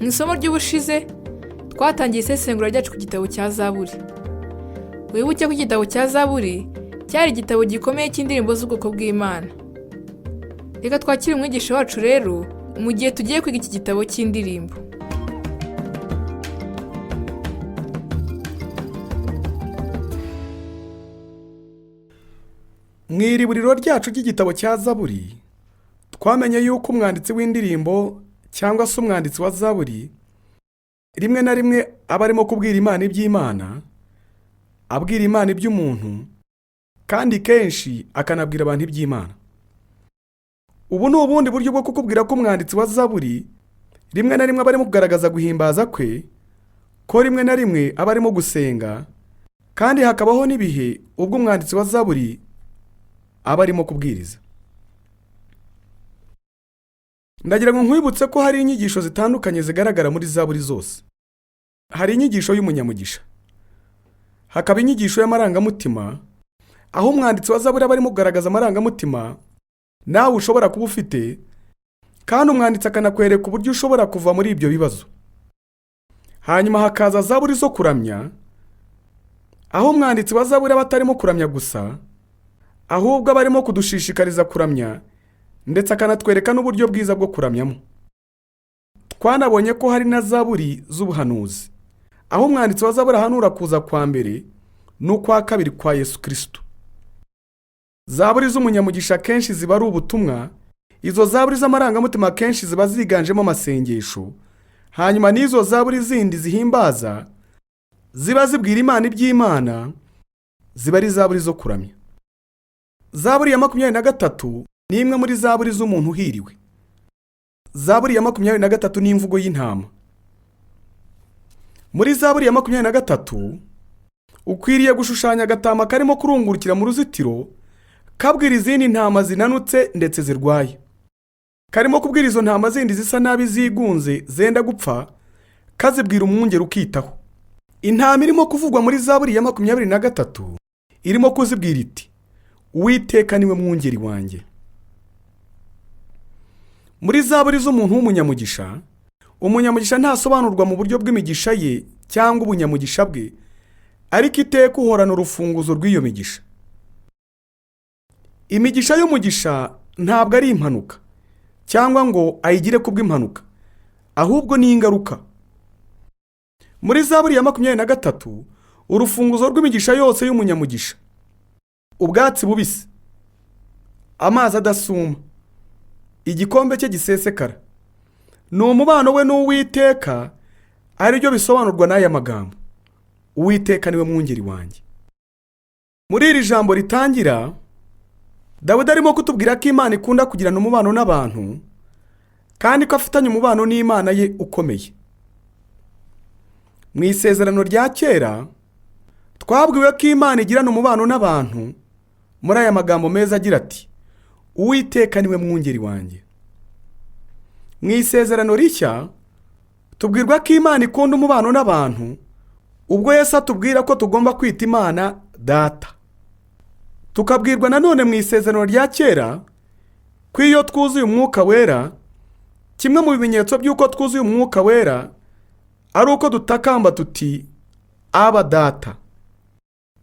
Mu isomo ry'ubushize twatangiye isesengura ryacu ku gitabo cya Zaburi. Wibuke ko igitabo cya Zaburi cyari igitabo gikomeye cy'indirimbo z'ubwoko bw'Imana. Reka twakire umwigisha wacu rero mu gihe tugiye kwiga iki gitabo cy'indirimbo. Mu iriburiro ryacu ry'igitabo cya Zaburi twamenye yuko umwanditsi w'indirimbo cyangwa se umwanditsi wa Zaburi rimwe na rimwe aba arimo kubwira Imana iby'Imana, abwira Imana iby'umuntu, kandi kenshi akanabwira abantu iby'Imana. Ubu ni ubundi buryo bwo kukubwira ko umwanditsi wa Zaburi rimwe na rimwe aba arimo kugaragaza guhimbaza kwe, ko rimwe na rimwe aba arimo gusenga, kandi hakabaho n'ibihe ubwo umwanditsi wa Zaburi aba arimo kubwiriza. Ndagira ngo nkwibutse ko hari inyigisho zitandukanye zigaragara muri Zaburi zose. Hari inyigisho y'umunyamugisha, hakaba inyigisho y'amarangamutima, aho umwanditsi wa Zaburi aba arimo kugaragaza amarangamutima nawe ushobora kuba ufite, kandi umwanditsi akanakwereka uburyo ushobora kuva muri ibyo bibazo. Hanyuma hakaza Zaburi zo kuramya, aho umwanditsi wa Zaburi aba atarimo kuramya gusa, ahubwo aba arimo kudushishikariza kuramya, ndetse akanatwereka n'uburyo bwiza bwo kuramyamo. Twanabonye ko hari na Zaburi z'ubuhanuzi, aho umwanditsi wa Zaburi ahanura kuza kwa mbere n'ukwa kabiri kwa Yesu Kristo. Zaburi z'umunyamugisha kenshi ziba ari ubutumwa, izo Zaburi z'amarangamutima kenshi ziba ziganjemo amasengesho, hanyuma n'izo Zaburi zindi zihimbaza ziba zibwira Imana iby'Imana, ziba ari Zaburi zo kuramya. Zaburi ya 23 ni imwe muri Zaburi z'umuntu uhiriwe. Zaburi ya 23 ni imvugo y'intama. Muri Zaburi ya 23 ukwiriye gushushanya agatama karimo kurungurukira mu ruzitiro, kabwira izindi ntama zinanutse ndetse zirwaye. Karimo kubwira izo ntama zindi zisa nabi zigunze zenda gupfa, kazibwira umwungeri ukitaho. Intama irimo kuvugwa muri Zaburi ya 23 irimo kuzibwira iti, Uwiteka niwe mwungeri wanjye. Muri Zaburi z'umuntu w'umunyamugisha, umunyamugisha ntasobanurwa mu buryo bw'imigisha ye cyangwa ubunyamugisha bwe, ariko iteka uhorana urufunguzo rw'iyo migisha. Imigisha y'umugisha ntabwo ari impanuka, cyangwa ngo ayigire kubw'impanuka, ahubwo ni ingaruka. Muri Zaburi ya 23 urufunguzo rw'imigisha yose y'umunyamugisha: ubwatsi bubisi, amazi adasuma, igikombe cye gisesekara, ni umubano we n'Uwiteka, ari byo bisobanurwa n'aya magambo: Uwiteka niwe mwungeri wanjye. Muri iri jambo ritangira, Dawidi arimo kutubwira ko Imana ikunda kugirana umubano n'abantu, kandi ko afitanye umubano n'Imana ye ukomeye. Mu isezerano rya kera twabwiwe ko Imana igirana umubano n'abantu muri aya magambo meza agira ati, Uwiteka niwe mwungeri wanjye. Mu isezerano rishya tubwirwa ko Imana ikunda umubano n'abantu, ubwo Yesu atubwira ko tugomba kwita Imana Data. Tukabwirwa nanone mu isezerano rya kera ko iyo twuzuye umwuka wera, kimwe mu bimenyetso by'uko twuzuye umwuka wera ari uko dutakamba tuti, Aba Data.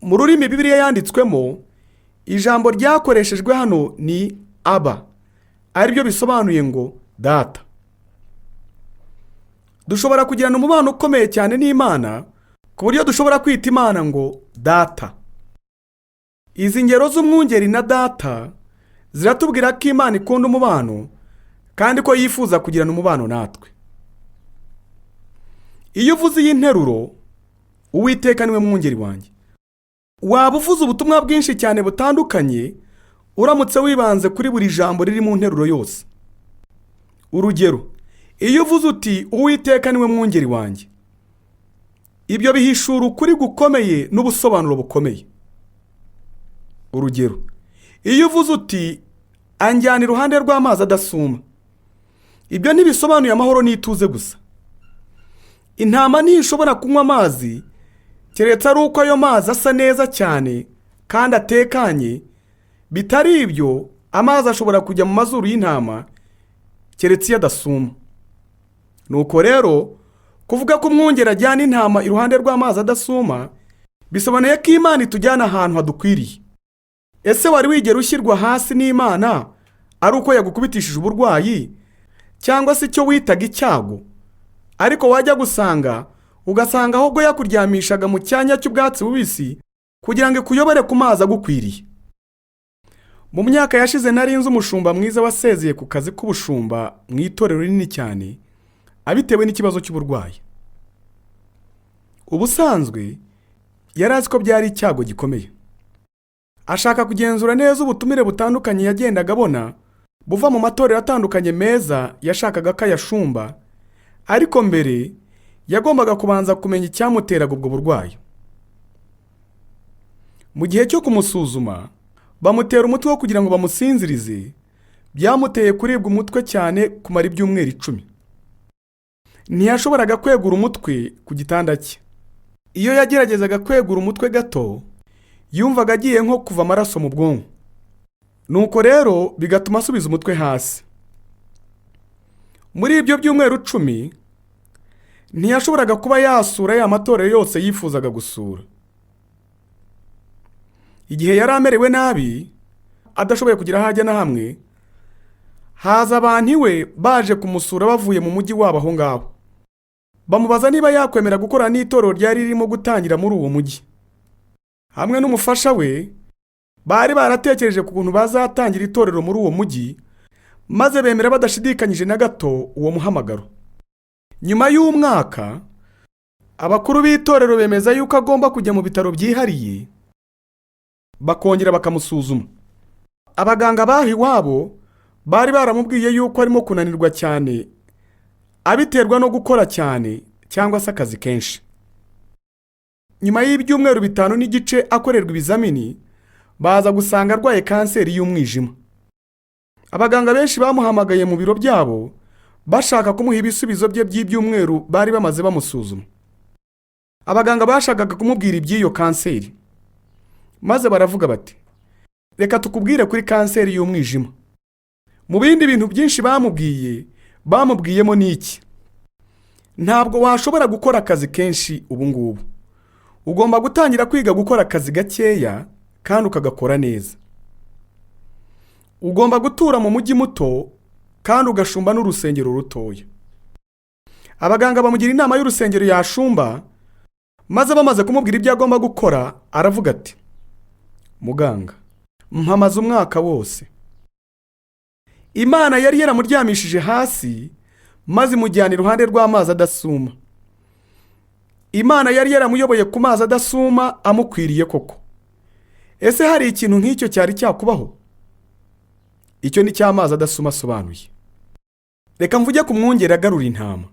Mu rurimi Bibiliya yanditswemo, ijambo ryakoreshejwe hano ni Aba, ari byo bisobanuye ngo Data. Dushobora kugirana umubano ukomeye cyane n'Imana, ku buryo dushobora kwita Imana ngo Data. Izi ngero z'umwungeri na Data ziratubwira ko Imana ikunda umubano, kandi ko yifuza kugirana umubano natwe. Iyo uvuze iyi nteruro, Uwiteka niwe mwungeri wanjye, waba uvuze ubutumwa bwinshi cyane butandukanye uramutse wibanze kuri buri jambo riri mu nteruro yose. Urugero, iyo uvuze uti Uwiteka niwe mwungeri wanjye, ibyo bihishura ukuri gukomeye n'ubusobanuro bukomeye. Urugero, iyo uvuze uti anjyana iruhande rw'amazi adasuma, ibyo ntibisobanuye amahoro n'ituze gusa. Intama ntishobora kunywa amazi keretse ari uko ayo mazi asa neza cyane kandi atekanye, bitari ibyo amazi ashobora kujya mu mazuru y'intama keretse iyo adasuma. nuko rero kuvuga ko umwungeri ajyana intama iruhande rw'amazi adasuma bisobanuye ko Imana itujyana ahantu hadukwiriye. Ese wari wigera ushyirwa hasi n'Imana ari uko yagukubitishije uburwayi cyangwa se icyo witaga icyago, ariko wajya gusanga ugasanga ahubwo yakuryamishaga mu cyanya cy'ubwatsi bubisi kugira ngo ikuyobore ku mazi agukwiriye? Mu myaka yashize nari nzi umushumba mwiza wasezeye ku kazi k'ubushumba mu itorero rinini cyane abitewe n'ikibazo cy'uburwayi. Ubusanzwe yari azi ko byari icyago gikomeye. Ashaka kugenzura neza ubutumire butandukanye yagendaga abona buva mu matorero atandukanye meza yashakaga ko ayashumba, ariko mbere yagombaga kubanza kumenya icyamuteraga ubwo burwayi. Mu gihe cyo kumusuzuma bamutera umuti wo kugira ngo bamusinzirize, byamuteye kuribwa umutwe cyane kumara ibyumweru 10. Ntiyashoboraga kwegura umutwe ku gitanda cye. Iyo yageragezaga kwegura umutwe gato yumvaga agiye nko kuva amaraso mu bwonko, nuko rero bigatuma asubiza umutwe hasi. Muri ibyo byumweru 10 ntiyashoboraga kuba yasura ya matorero yose yifuzaga gusura. Igihe yari amerewe nabi adashoboye kugira hajya na hamwe, haza abantu iwe baje kumusura bavuye mu mujyi wabo aho ngaho. Bamubaza niba yakwemera gukora n'itorero ryari ririmo gutangira muri uwo mujyi. Hamwe n'umufasha we bari baratekereje ku kuntu bazatangira itorero muri uwo mujyi, maze bemera badashidikanyije na gato uwo muhamagaro. Nyuma y'umwaka abakuru b'itorero bemeza yuko agomba kujya mu bitaro byihariye bakongera bakamusuzuma. Abaganga bahi wabo bari baramubwiye yuko arimo kunanirwa cyane abiterwa no gukora cyane cyangwa se akazi kenshi. Nyuma y'ibyumweru 5 n'igice akorerwa ibizamini, baza gusanga arwaye kanseri y'umwijima. Abaganga benshi bamuhamagaye mu biro byabo bashaka kumuha ibisubizo bye by'ibyumweru bari bamaze bamusuzuma. Abaganga bashakaga kumubwira iby'iyo kanseri, maze baravuga bati, reka tukubwire kuri kanseri y'umwijima. Mu bindi bintu byinshi bamubwiyemo n'iki: ntabwo washobora gukora akazi kenshi ubu ngubu. Ugomba gutangira kwiga gukora akazi gakeya kandi ukagakora neza. Ugomba gutura mu mujyi muto kandi ugashumba n'urusengero rutoya. Abaganga bamugira inama y'urusengero yashumba, maze bamaze kumubwira ibyo agomba gukora aravuga ati, muganga, mpamaze umwaka wose. Imana yari yaramuryamishije hasi maze imujyana iruhande rw'amazi adasuma. Imana yari yaramuyoboye ku mazi adasuma amukwiriye koko. Ese hari ikintu nk'icyo cyari cyakubaho? Icyo ni cy'amazi adasuma asobanuye. Reka mvuge ku mwungeri agarura intama.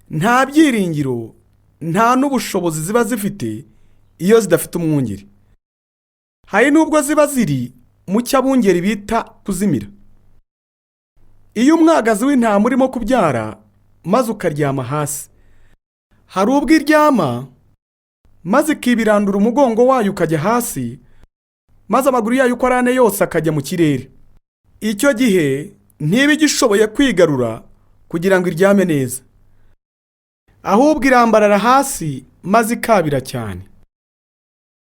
Nta byiringiro nta n'ubushobozi ziba zifite iyo zidafite umwungeri. Hari nubwo ziba ziri mu cyabungeri bita kuzimira. Iyo umwagazi w'intama urimo kubyara maze ukaryama hasi, hari ubwo iryama maze ikibirandura umugongo wayo ukajya hasi, maze amaguru yayo uko arane yose akajya mu kirere. Icyo gihe ntiba igishoboye kwigarura kugira ngo iryame neza, ahubwo irambarara hasi maze ikabira cyane.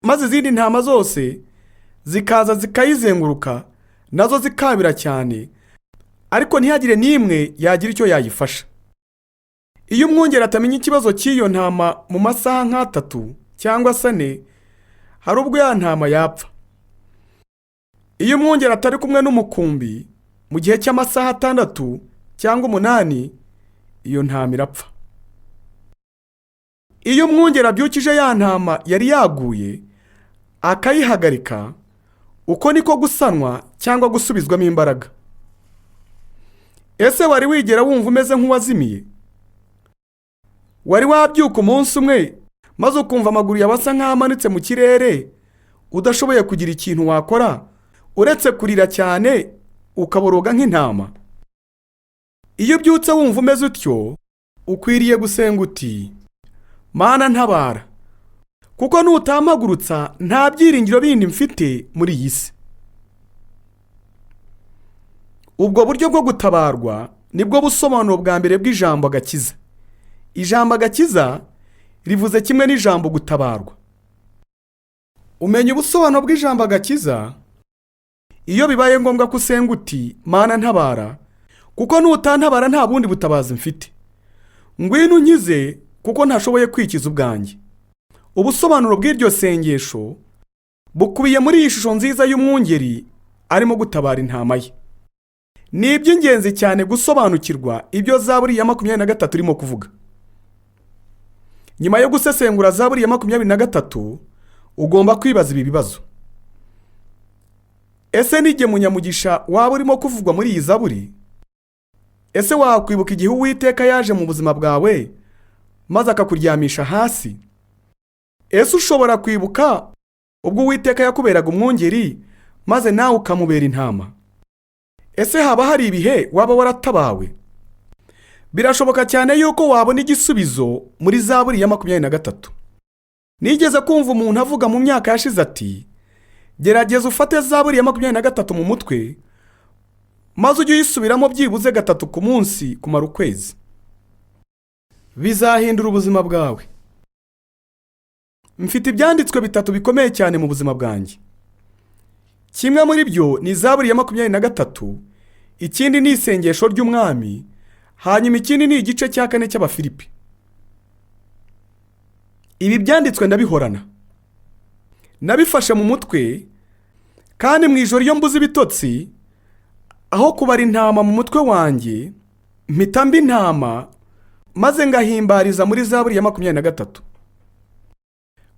Maze izindi ntama zose zikaza zikayizenguruka nazo zikabira cyane, ariko ntihagire n'imwe yagira icyo yayifasha. Iyo umwungeri atamenya ikibazo cy'iyo ntama mu masaha nk'atatu cyangwa 4, hari ubwo ya ntama yapfa. Iyo umwungeri atari kumwe n'umukumbi mu gihe cy'amasaha 6 cyangwa 8, iyo ntama irapfa. Iyo umwungeri abyukije ya ntama yari yaguye akayihagarika, uko niko gusanwa cyangwa gusubizwamo imbaraga. Ese wari wigera wumva umeze nk'uwazimiye? Wari wabyuka umunsi umwe maze ukumva amaguru yabasa nk'amanitse mu kirere, udashoboye kugira ikintu wakora uretse kurira cyane ukaboroga nk'intama? Iyo byutse wumva umeze utyo, ukwiriye gusenga uti, Mana ntabara, kuko nutampagurutsa nta byiringiro bindi mfite muri iyi si. Ubwo buryo bwo gutabarwa nibwo busobanuro bwa mbere bw'ijambo agakiza. Ijambo agakiza rivuze kimwe n'ijambo gutabarwa. Umenya ubusobanuro bw'ijambo agakiza iyo bibaye ngombwa ko usenga uti Mana ntabara, kuko nutantabara nta bundi butabazi mfite. Ngwino unkize kuko ntashoboye kwikiza ubwanjye. Ubusobanuro bw'iryo sengesho bukubiye muri iyi shusho nziza y'umwungeri arimo gutabara intama ye. Ni iby'ingenzi cyane gusobanukirwa ibyo Zaburi ya 23 irimo kuvuga. Nyuma yo gusesengura Zaburi ya 23, ugomba kwibaza ibi bibazo. Ese nige munyamugisha waba urimo kuvugwa muri iyi Zaburi? Ese wakwibuka igihe Uwiteka yaje mu buzima bwawe maze akakuryamisha hasi? Ese ushobora kwibuka ubwo Uwiteka yakuberaga umwungeri maze nawe ukamubera intama? Ese haba hari ibihe waba waratabawe? Birashoboka cyane yuko wabona igisubizo muri Zaburi ya 23. Nigeze kumva umuntu avuga mu myaka yashize ati, gerageza ufate Zaburi ya 23 mu mutwe maze ujye uyisubiramo byibuze 3 ku munsi kumara ukwezi. Bizahindura ubuzima bwawe. Mfite ibyanditswe 3 bikomeye cyane mu buzima bwanjye. Kimwe muri byo ni Zaburi ya 23, ikindi ni isengesho ry'umwami, hanyuma ikindi ni igice cya 4 cy'Abafilipi. Ibi byanditswe ndabihorana. Nabifashe mu mutwe, kandi mu ijoro iyo mbuze ibitotsi, aho kubara intama mu mutwe wanjye, mpita mba intama maze ngahimbariza muri Zaburi ya 23.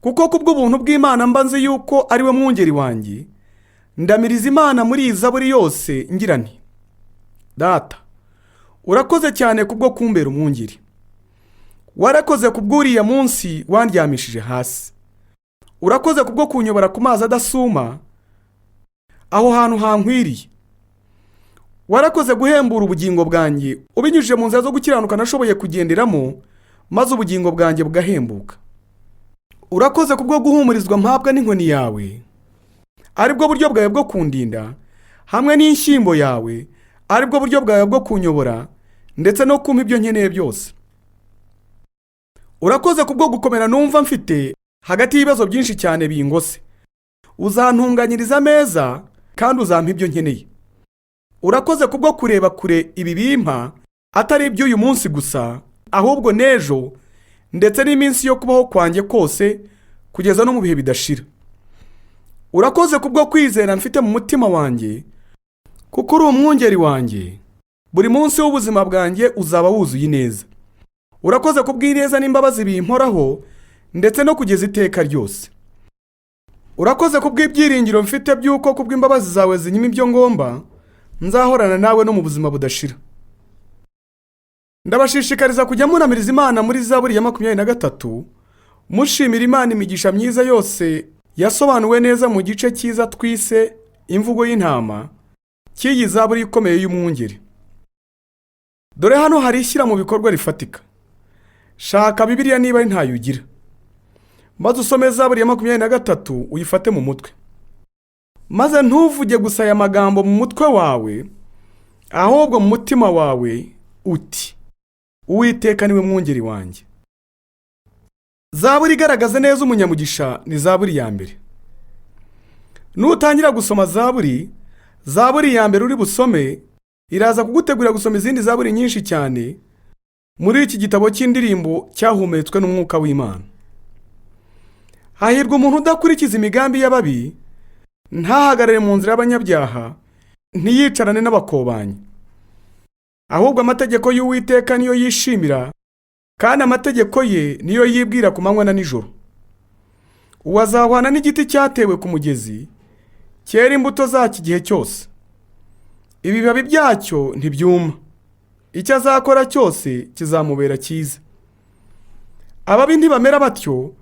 Kuko kubw'ubuntu bw'Imana mba nzi yuko ari we mwungeri wanjye, ndamiriza Imana muri iyi Zaburi yose ngira nti, Data, urakoze cyane kubwo kumbera umwungeri. Warakoze kubw'uriya munsi wandyamishije hasi. Urakoze kubwo kunyobora ku mazi adasuma, aho hantu hankwiriye. Warakoze guhembura ubugingo bwanjye ubinyujije mu nzira zo gukiranuka nashoboye kugenderamo, maze ubugingo bwanjye bugahembuka. Urakoze kubwo guhumurizwa mpabwa n'inkoni yawe, aribwo buryo bwawe bwo kundinda, hamwe n'inshyimbo yawe, aribwo buryo bwawe bwo kunyobora, ndetse no kumpa ibyo nkeneye byose. Urakoze kubwo gukomera numva mfite hagati y'ibibazo byinshi cyane bingose. Uzantunganyiriza ameza kandi uzampa ibyo nkeneye. Urakoze kubwo kureba kure ibi bimpa, atari iby'uyu munsi gusa, ahubwo n'ejo ndetse n'iminsi yo kubaho kwanjye kose kugeza no mu bihe bidashira. Urakoze kubwo kwizera mfite mu mutima wanjye, kuko uri umwungeri wanjye. Buri munsi w'ubuzima bwanjye uzaba wuzuye ineza. Urakoze kubw'ineza n'imbabazi bimporaho ndetse no kugeza iteka ryose. Urakoze kubw'ibyiringiro mfite by'uko kubw'imbabazi zawe zinyima ibyo ngomba, nzahorana nawe no mu buzima budashira. Ndabashishikariza kujya munamiriza Imana muri Zaburi ya 23, mushimira Imana imigisha myiza yose yasobanuwe neza mu gice cyiza twise imvugo y'intama cy'iyi Zaburi ikomeye y'umwungeri. Dore hano hari ishyira mu bikorwa rifatika. Shaka Bibiliya niba ntayo ugira, maze usome Zaburi ya 23 uyifate mu mutwe. Maze ntuvuge gusa aya magambo mu mutwe wawe, ahubwo mu mutima wawe uti, Uwiteka niwe mwungeri wanjye. Zaburi igaragaza neza umunyamugisha ni Zaburi ya mbere. Nutangira gusoma Zaburi ya mbere uri busome, iraza kugutegurira gusoma izindi Zaburi nyinshi cyane muri iki gitabo cy'indirimbo cyahumetswe n'umwuka w'Imana. Hahirwa umuntu udakurikiza imigambi y'ababi, ntahagarare mu nzira y'abanyabyaha, ntiyicarane n'abakobanyi. Ahubwo amategeko y'Uwiteka niyo yishimira, kandi amategeko ye niyo yibwira ku manywa na nijoro. Uwazahwana n'igiti cyatewe ku mugezi, cyera imbuto zacyo igihe cyose. Ibibabi byacyo ntibyuma, icyo azakora cyose kizamubera cyiza. Ababi ntibamera batyo,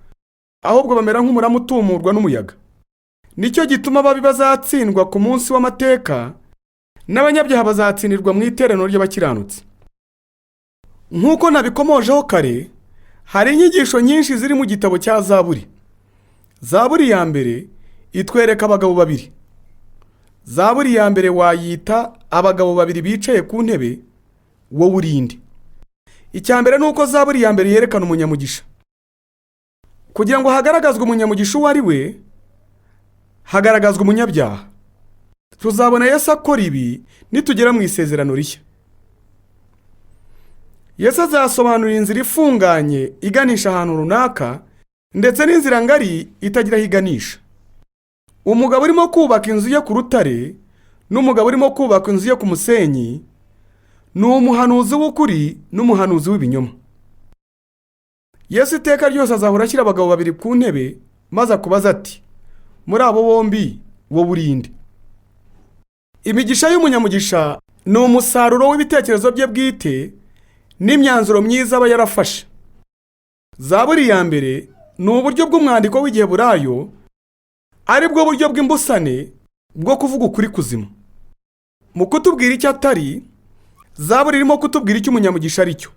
ahubwo bamera nk'umurama utumurwa n'umuyaga. Nicyo gituma ababi bazatsindwa ku munsi w'amateka, n'abanyabyaha bazatsindirwa mu iteraniro ry'abakiranutsi. Nk'uko nabikomojeho kare, hari inyigisho nyinshi ziri mu gitabo cya Zaburi. Zaburi ya mbere itwereka abagabo babiri. Zaburi ya mbere wayita abagabo babiri bicaye ku ntebe, wowe urinde. Icya mbere ni uko zaburi ya mbere yerekana umunyamugisha. Kugira ngo hagaragazwe umunyamugisha uwo ari we, hagaragazwa umunyabyaha. Tuzabona Yesu akora ibi nitugera mu isezerano rishya. Yesu azasobanurira inzira ifunganye iganisha ahantu runaka, ndetse n'inzira ngari itagira aho iganisha. Umugabo urimo kubaka inzu ye ku rutare n'umugabo urimo kubaka inzu ye ku musenyi ni umuhanuzi w'ukuri n'umuhanuzi w'ibinyoma. Yesu iteka ryose azahora ashyira abagabo babiri ku ntebe, maze akubaza ati, muri abo bombi wowe urinde. Imigisha y'umunyamugisha ni umusaruro w'ibitekerezo bye bwite n'imyanzuro myiza aba yarafashe. Zaburi ya mbere ni uburyo bw'umwandiko w'Igiheburayo, ari bwo buryo bw'imbusane bwo kuvuga ukuri kuzima. Mu kutubwira icyo atari, Zaburi irimo kutubwira icyo umunyamugisha ari cyo.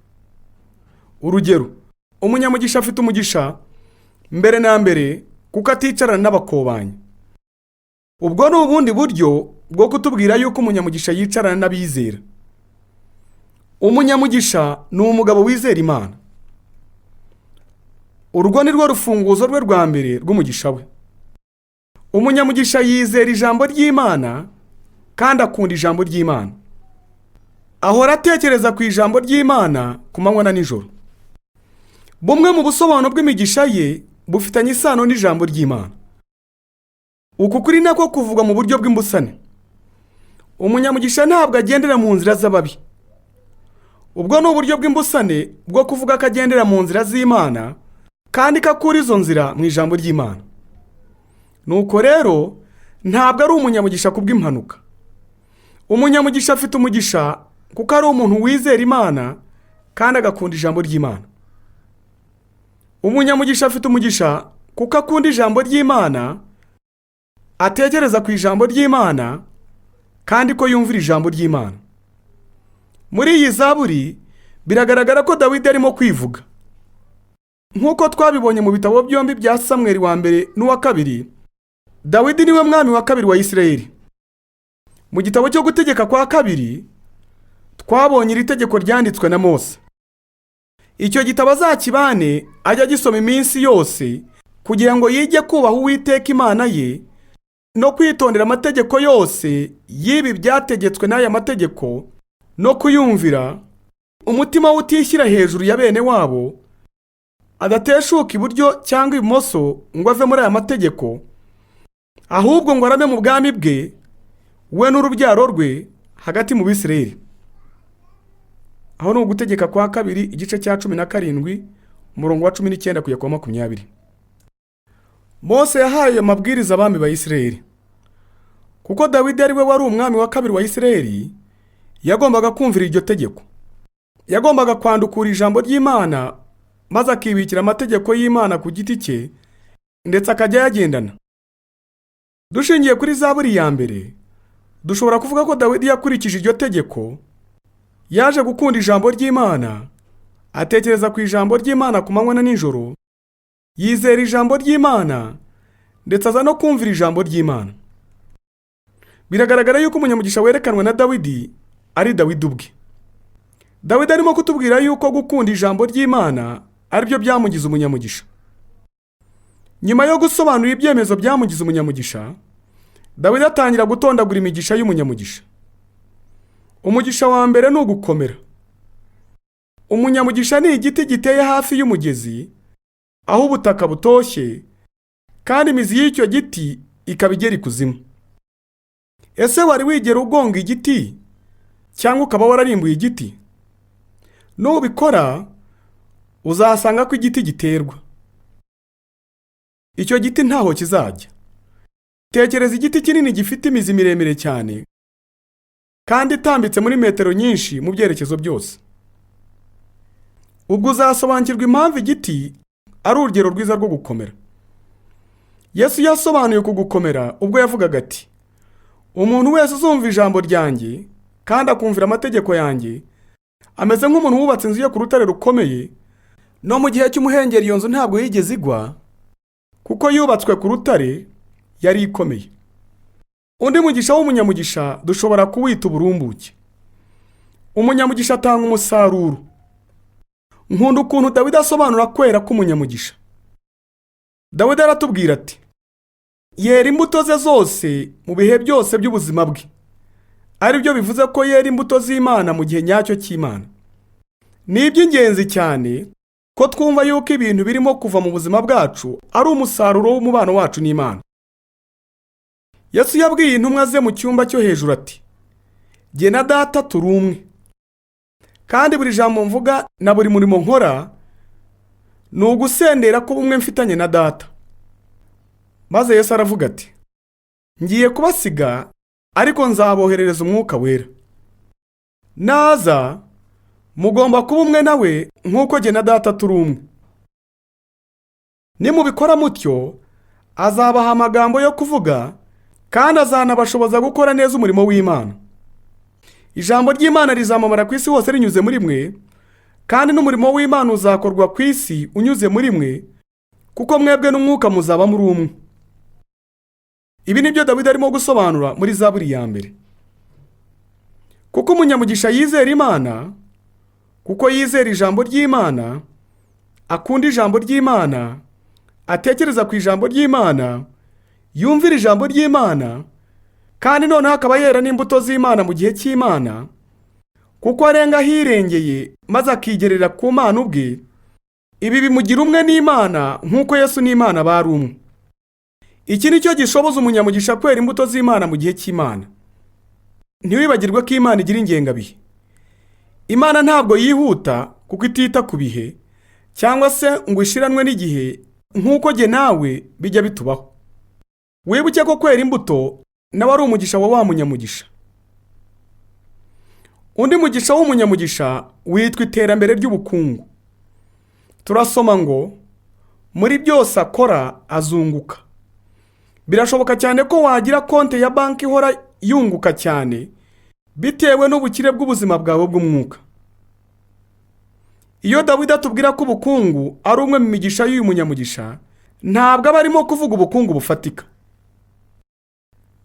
Urugero, umunyamugisha afite umugisha mbere na mbere kuko aticarana n'abakobanyi. Ubwo ni ubundi buryo bwo kutubwira yuko umunyamugisha yicarana n'abizera. Umunyamugisha ni umugabo wizera Imana. Urwo ni rwo rufunguzo rwe rwa mbere rw'umugisha we. Umunyamugisha yizera ijambo ry'Imana kandi akunda ijambo ry'Imana. Ahora atekereza ku ijambo ry'Imana ku manywa na nijoro. Bumwe mu busobanuro bw'imigisha ye bufitanye isano n'ijambo ry'Imana. Uku kuri nako kuvugwa mu buryo bw'imbusane. Umunyamugisha ntabwo agendera mu nzira z'ababi. Ubwo ni uburyo bw'imbusane bwo kuvuga ko agendera mu nzira z'Imana kandi ko akura izo nzira mu ijambo ry'Imana. Nuko rero ntabwo ari umunyamugisha kubw'impanuka. Umunyamugisha afite umugisha kuko ari umuntu wizera Imana kandi agakunda ijambo ry'Imana. Umunyamugisha afite umugisha kuko akunda ijambo ry'Imana, atekereza ku ijambo ry'Imana kandi ko yumvira ijambo ry'Imana. Muri iyi zaburi biragaragara ko Dawidi arimo kwivuga. Nk'uko twabibonye mu bitabo byombi bya Samweli wa mbere n'uwa kabiri, Dawidi niwe mwami wa kabiri wa Isirayeli. Mu gitabo cyo gutegeka kwa kabiri twabonye iri tegeko ryanditswe na Mose. Icyo gitabo azakibane ajya gisoma iminsi yose kugira ngo yige kubaha Uwiteka Imana ye no kwitondera amategeko yose y'ibi byategetswe n'aya mategeko no kuyumvira, umutima we utishyira hejuru ya bene wabo, adateshuka iburyo cyangwa ibumoso ngo ave muri aya mategeko, ahubwo ngo arame mu bwami bwe we n'urubyaro rwe hagati mu Bisirayeli. Aho ni ugutegeka kwa kabiri igice cya 17 umurongo wa 19 kugera kwa 20. Mose yahaye amabwiriza abami ba Isirayeli. Kuko Dawidi ari we wari umwami wa kabiri wa Isirayeli, yagombaga kumvira iryo tegeko. Yagombaga kwandukura ijambo ry'Imana maze akibikira amategeko y'Imana ku giti cye ndetse akajya yagendana. Dushingiye kuri Zaburi ya mbere, dushobora kuvuga ko Dawidi yakurikije iryo tegeko, yaje gukunda ijambo ry'Imana, atekereza ku ijambo ry'Imana ku manywa na nijoro, yizera ijambo ry'Imana ndetse aza no kumvira ijambo ry'Imana. Biragaragara yuko umunyamugisha werekanwa na Dawidi ari Dawidi ubwe. Dawidi arimo kutubwira yuko gukunda ijambo ry'Imana ari byo byamugize umunyamugisha. Nyuma yo gusobanura ibyemezo byamugize umunyamugisha, Dawidi atangira gutondagura imigisha y'umunyamugisha. Umugisha wa mbere ni ugukomera. Umunyamugisha ni igiti giteye hafi y'umugezi, aho ubutaka butoshye, kandi imizi y'icyo giti ikaba igera ikuzimu. Ese wari wigera ugonga igiti cyangwa ukaba wararimbuye igiti? Nubikora uzasanga ko igiti giterwa. Icyo giti ntaho kizajya. Tekereza igiti kinini gifite imizi miremire cyane kandi itambitse muri metero nyinshi mu byerekezo byose. Ubwo uzasobanukirwa impamvu igiti ari urugero rwiza rwo gukomera. Yesu yasobanuye ku gukomera ubwo yavugaga ati, umuntu wese uzumva ijambo ryanjye kandi akumvira amategeko yanjye ameze nk'umuntu wubatse inzu ye ku rutare rukomeye, no mu gihe cy'umuhengeri iyo nzu ntabwo yigeze igwa kuko yubatswe ku rutare, yari ikomeye. Undi mugisha w'umunyamugisha dushobora kuwita uburumbuke. umunyamugisha atanga umusaruro. Nkunda ukuntu Dawidi asobanura kwera k'umunyamugisha. Dawidi aratubwira ati, yera imbuto ze zose mu bihe byose by'ubuzima bwe. Ari byo bivuze ko yera imbuto z'Imana mu gihe nyacyo cy'Imana. Ni iby'ingenzi cyane ko twumva yuko ibintu birimo kuva mu buzima bwacu ari umusaruro w'umubano wacu n'Imana. Yesu yabwiye intumwa ze mu cyumba cyo hejuru ati, jye na Data turi umwe. Kandi buri jambo mvuga na buri murimo nkora ni ugusendera ko bumwe mfitanye na Data. Maze Yesu aravuga ati, ngiye kubasiga ariko nzaboherereza Umwuka Wera. Naza mugomba kuba umwe nawe nk'uko jye na Data turi umwe. Nimubikora mutyo, azabaha amagambo yo kuvuga kandi azanabashoboza gukora neza umurimo w'Imana. Ijambo ry'Imana rizamamara ku isi hose rinyuze muri mwe, kandi n'umurimo w'Imana uzakorwa ku isi unyuze muri mwe, kuko mwebwe n'Umwuka muzaba muri umwe. Ibi nibyo Dawidi arimo gusobanura muri Zaburi ya mbere. Kuko umunyamugisha yizera Imana, kuko yizera ijambo ry'Imana, akunda ijambo ry'Imana, atekereza ku ijambo ry'Imana, yumvira ijambo ry'Imana, kandi noneho akaba yera n'imbuto z'Imana mu gihe cy'Imana, kuko arenga ahirengeye maze akigerera ku Mana ubwe. Ibi bimugira umwe n'Imana nk'uko Yesu n'Imana bari umwe. Iki ni cyo gishoboza umunyamugisha kwera imbuto z'Imana mu gihe cy'Imana. Ntiwibagirwe ko Imana igira ingengabihe. Imana ntabwo yihuta kuko itita ku bihe, cyangwa se ngo ishiranwe n'igihe nk'uko jye nawe bijya bitubaho. Wibuke ko kwera imbuto nawe ari umugisha wa munyamugisha. Undi mugisha w'umunyamugisha witwa iterambere ry'ubukungu. Turasoma ngo, muri byose akora azunguka. Birashoboka cyane ko wagira konti ya banki ihora yunguka cyane bitewe n'ubukire bw'ubuzima bwawe bw'umwuka. Iyo Dawidi atubwira ko ubukungu ari umwe mu migisha y'uyu munyamugisha, ntabwo aba arimo kuvuga ubukungu bufatika.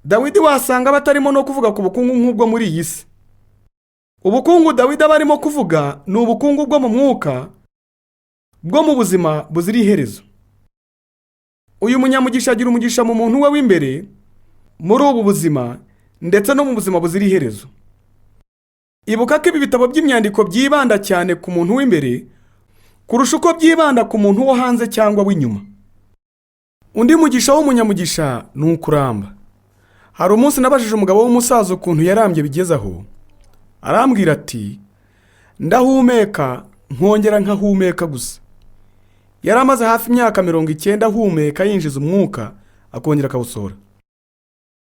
Dawidi wasanga batarimo no kuvuga ku bukungu nk'ubwo muri iyi si. Ubukungu Dawidi aba arimo kuvuga ni ubukungu bwo mu mwuka, bwo mu buzima buzira iherezo. Uyu munyamugisha agira umugisha mu muntu we w'imbere, muri ubu buzima ndetse no mu buzima buzira iherezo. Ibuka ko ibi bitabo by'imyandiko byibanda cyane ku muntu w'imbere kurusha uko byibanda ku muntu wo hanze cyangwa w'inyuma. Undi mugisha w'umunyamugisha ni ukuramba. Hari umunsi nabajije umugabo w'umusaza ukuntu yarambye bigezaho. Arambwira ati, ndahumeka nkongera nkahumeka gusa. Yari amaze hafi imyaka 90 ahumeka yinjiza umwuka akongera akawusohora.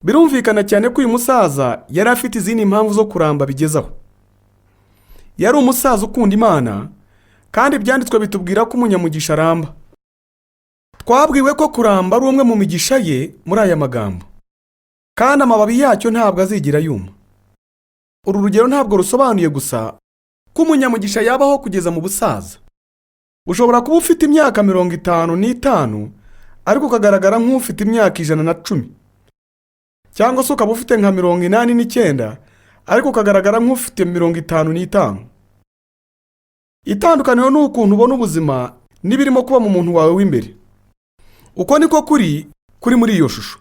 Birumvikana cyane ko uyu musaza yari afite izindi mpamvu zo kuramba bigezaho. Yari umusaza ukunda Imana, kandi ibyanditswe bitubwira ko umunyamugisha aramba. Twabwiwe ko kuramba ari umwe mu migisha ye muri aya magambo, kandi amababi yacyo ntabwo azigira yuma. Uru rugero ntabwo rusobanuye gusa ko umunyamugisha yabaho kugeza mu busaza. Ushobora kuba ufite imyaka 55 ariko ukagaragara nk'ufite imyaka 110, cyangwa se ukaba ufite nka 89 ariko ukagaragara nk'ufite 55. Itandukaniro ni ukuntu ubona ubuzima n'ibirimo kuba mu muntu wawe w'imbere. Uko niko kuri muri iyo shusho.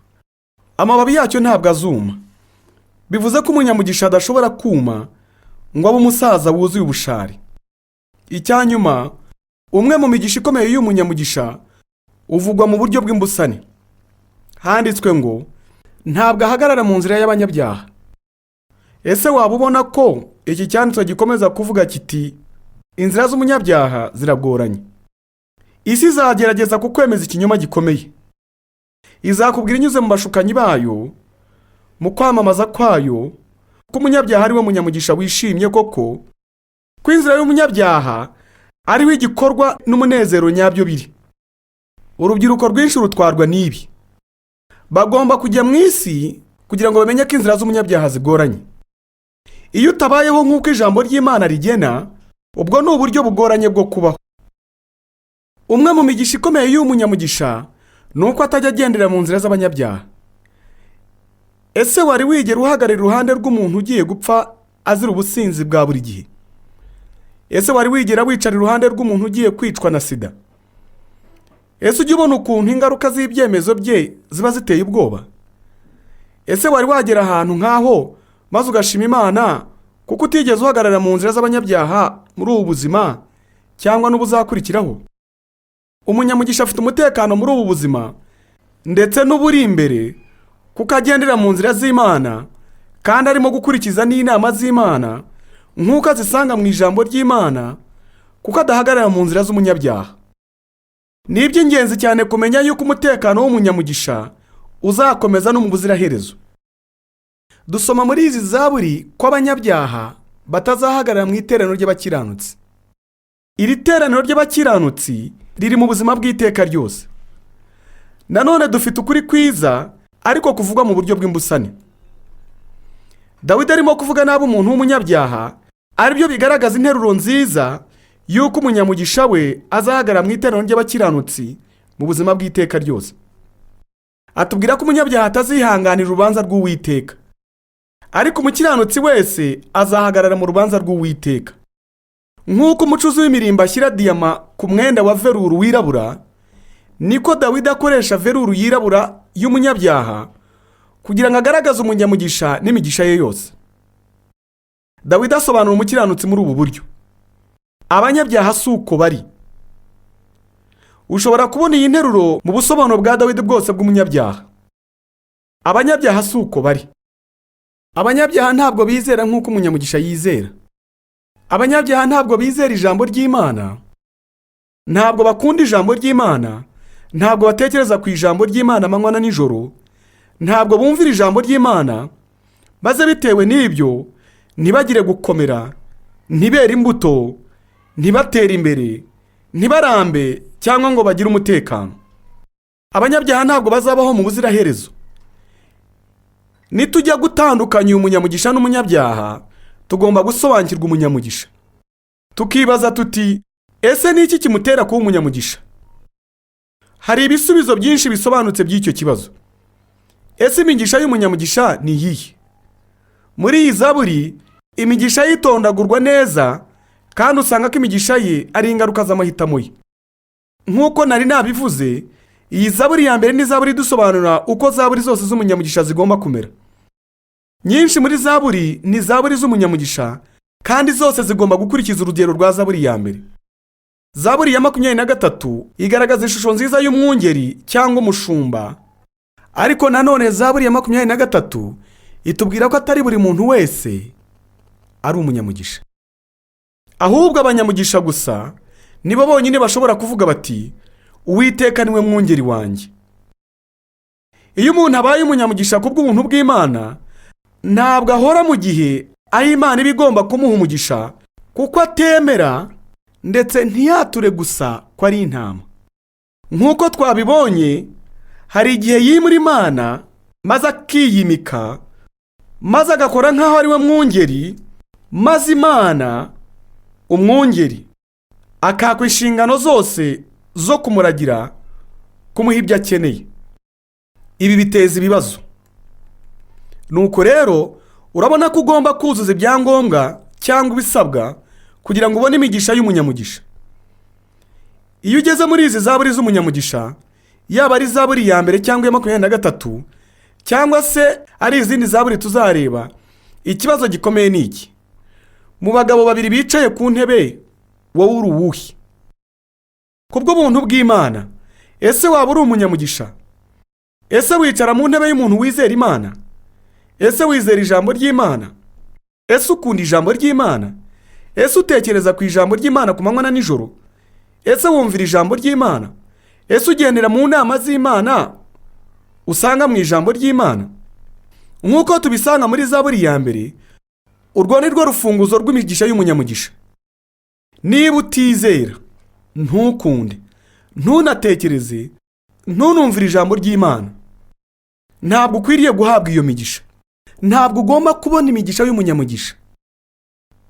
Amababi yacyo ntabwo azuma. Bivuze ko umunyamugisha adashobora kuma ngo abe umusaza wuzuye ubushari. Icyanyuma, umwe mu migisha ikomeye y'umunyamugisha uvugwa mu buryo bw'imbusane. Handitswe ngo, ntabwo ahagarara mu nzira y'abanyabyaha. Ese waba ubona ko iki cyanditswe gikomeza kuvuga kiti, inzira z'umunyabyaha ziragoranye. Isi izagerageza kukwemeza ikinyoma gikomeye. Izakubwira inyuze mu bashukanyi bayo, mu kwamamaza kwayo, ko umunyabyaha ari we munyamugisha wishimye koko, ko inzira y'umunyabyaha ariho igikorwa n'umunezero nyabyo biri. Urubyiruko rwinshi rutwarwa n'ibi. Bagomba kujya mu isi kugira ngo bamenye ko inzira z'umunyabyaha zigoranye. Iyo utabayeho nk'uko ijambo ry'Imana rigena, ubwo ni uburyo bugoranye bwo kubaho. Umwe mu migisha ikomeye y'umunyamugisha ni uko atajya agendera mu nzira z'abanyabyaha. Ese wari wigera uhagarara iruhande rw'umuntu ugiye gupfa azira ubusinzi bwa buri gihe? Ese wari wigera wicara iruhande rw'umuntu ugiye kwicwa na sida? Ese ujya ubona ukuntu ingaruka z'ibyemezo bye ziba ziteye ubwoba? Ese wari wagera ahantu nk'aho maze ugashima Imana kuko utigeze uhagarara mu nzira z'abanyabyaha muri ubu buzima cyangwa n'ubuzakurikiraho? Umunyamugisha afite umutekano muri ubu buzima ndetse n'uburi imbere kuko agendera mu nzira z'Imana kandi arimo gukurikiza n'inama z'Imana nk'uko azisanga mu ijambo ry'Imana, kuko adahagarara mu nzira z'umunyabyaha. Ni iby'ingenzi cyane kumenya yuko umutekano w'umunyamugisha uzakomeza no mu buziraherezo. Dusoma muri izi zaburi ko abanyabyaha batazahagarara mu iteraniro ry'abakiranutsi. Iri teraniro ry'abakiranutsi riri mu buzima bw'iteka ryose. Nanone dufite ukuri kwiza ariko kuvugwa mu buryo bw'imbusane. Dawidi arimo kuvuga nabi umuntu w'umunyabyaha, aribyo bigaragaza interuro nziza yuko umunyamugisha we azahagarara mu iteraniro ry'abakiranutsi mu buzima bw'iteka ryose. Atubwira ko umunyabyaha atazihanganira urubanza rw'Uwiteka, ariko umukiranutsi wese azahagarara mu rubanza rw'Uwiteka. Nk'uko umucuzi w'imirimbo ashyira diyama ku mwenda wa veruru wirabura, niko Dawidi akoresha veruru yirabura y'umunyabyaha kugira ngo agaragaze umunyamugisha n'imigisha ye yose. Dawidi asobanura umukiranutsi muri ubu buryo: abanyabyaha si uko bari. Ushobora kubona iyi nteruro mu busobanuro bwa Dawidi bwose bw'umunyabyaha. Abanyabyaha si uko bari. Abanyabyaha ntabwo bizera nk'uko umunyamugisha yizera. Abanyabyaha ntabwo bizera ijambo ry'Imana, ntabwo bakunda ijambo ry'Imana, ntabwo batekereza ku ijambo ry'Imana amanywa na nijoro, ntabwo bumvira ijambo ry'Imana, maze bitewe n'ibyo ntibagire gukomera, ntibere imbuto, ntibatere imbere, ntibarambe cyangwa ngo bagire umutekano. Abanyabyaha ntabwo bazabaho mu buziraherezo. Nitujya gutandukanya umunyamugisha n'umunyabyaha, tugomba gusobanukirwa umunyamugisha. Tukibaza tuti, ese ni iki kimutera kuba umunyamugisha? Hari ibisubizo byinshi bisobanutse by'icyo kibazo. Ese imigisha y'umunyamugisha ni iyihe? Muri iyi zaburi, imigisha yitondagurwa neza kandi usanga ko imigisha ye ari ingaruka z'amahitamo ye. Nk'uko nari nabivuze, iyi zaburi ya mbere ni zaburi dusobanura uko zaburi zose z'umunyamugisha zigomba kumera. Nyinshi muri zaburi ni zaburi z'umunyamugisha kandi zose zigomba gukurikiza urugero rwa zaburi ya mbere. Zaburi ya 23 igaragaza ishusho nziza y'umwungeri cyangwa umushumba, ariko nanone zaburi ya 23 itubwira ko atari buri muntu wese ari umunyamugisha. Ahubwo abanyamugisha gusa nibo bonyine bashobora kuvuga bati, Uwiteka niwe mwungeri wanjye. Iyo umuntu abaye umunyamugisha kubw'ubuntu bw'Imana, ntabwo ahora mu gihe aho Imana iba igomba kumuha umugisha, kuko atemera ndetse ntiyature gusa ko ari intama. Nk'uko twabibonye, hari igihe yimura Imana maze akiyimika, maze agakora nk'aho ari we mwungeri, maze Imana umwungeri akakwa inshingano zose zo kumuragira, kumuha ibyo akeneye. Ibi biteza ibibazo. Nuko rero urabona ko ugomba kuzuza ibyangombwa cyangwa ibisabwa kugira ngo ubone imigisha y'umunyamugisha. Iyo ugeze muri izi zaburi z'umunyamugisha, yaba ari zaburi ya mbere cyangwa ya 23 cyangwa se ari izindi zaburi tuzareba, ikibazo gikomeye ni iki: mu bagabo babiri bicaye ku ntebe, wowe uri uwuhe? Kubwo buntu bw'Imana, ese waba uri umunyamugisha? Ese wicara mu ntebe y'umuntu wizera Imana? Ese wizera ijambo ry'Imana? Ese ukunda ijambo ry'Imana? Ese utekereza ku ijambo ry'Imana ku manywa na nijoro? Ese wumvira ijambo ry'Imana? Ese ugendera mu nama z'Imana usanga mu ijambo ry'Imana? Nk'uko tubisanga muri zaburi ya mbere, urwo ni rwo rufunguzo rw'imigisha y'umunyamugisha. Niba utizera, ntukunde, ntunatekereze, ntunumvire ijambo ry'Imana, ntabwo ukwiriye guhabwa iyo migisha. Ntabwo ugomba kubona imigisha y'umunyamugisha.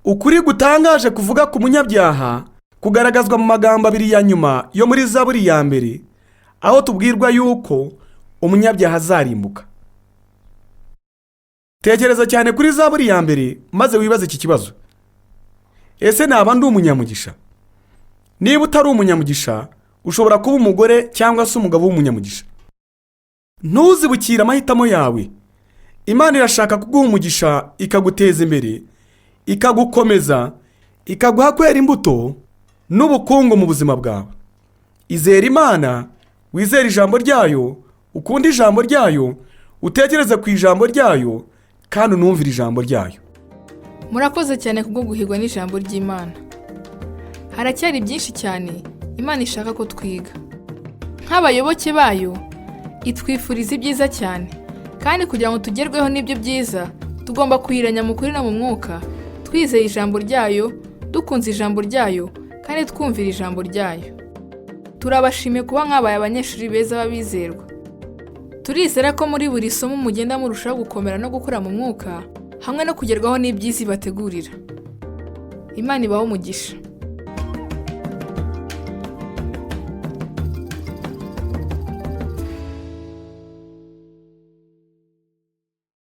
Ukuri gutangaje kuvuga ku munyabyaha kugaragazwa mu magambo abiri ya nyuma yo muri zaburi ya mbere, aho tubwirwa yuko umunyabyaha azarimbuka. tekereza cyane kuri zaburi ya mbere maze wibaze iki kibazo: ese naba ndi umunyamugisha? Niba utari umunyamugisha, ushobora kuba umugore cyangwa se umugabo w'umunyamugisha. Ntuzibukire amahitamo yawe. Imana irashaka kuguha umugisha, ikaguteza imbere, ikagukomeza, ikaguha kwera imbuto n'ubukungu mu buzima bwawe. Izere Imana, wizere ijambo ryayo, ukunde ijambo ryayo, utekereze ku ijambo ryayo, kandi unumvire ijambo ryayo. Murakoze cyane kubwo guhigwa n'ijambo ry'Imana. Haracyari byinshi cyane Imana ishaka ko twiga. Nk'abayoboke bayo, itwifuriza ibyiza cyane, kandi kugira ngo tugerweho n'ibyo byiza, tugomba kuyiranya mu kuri no mu mwuka, twizeye ijambo ryayo, dukunze ijambo ryayo, kandi twumvira ijambo ryayo. Turabashimiye kuba mwabaye abanyeshuri beza b'abizerwa. Turizera ko muri buri somo mugenda murushaho gukomera no gukura mu mwuka, hamwe no kugerwaho n'ibyiza ibategurira. Imana ibahe umugisha.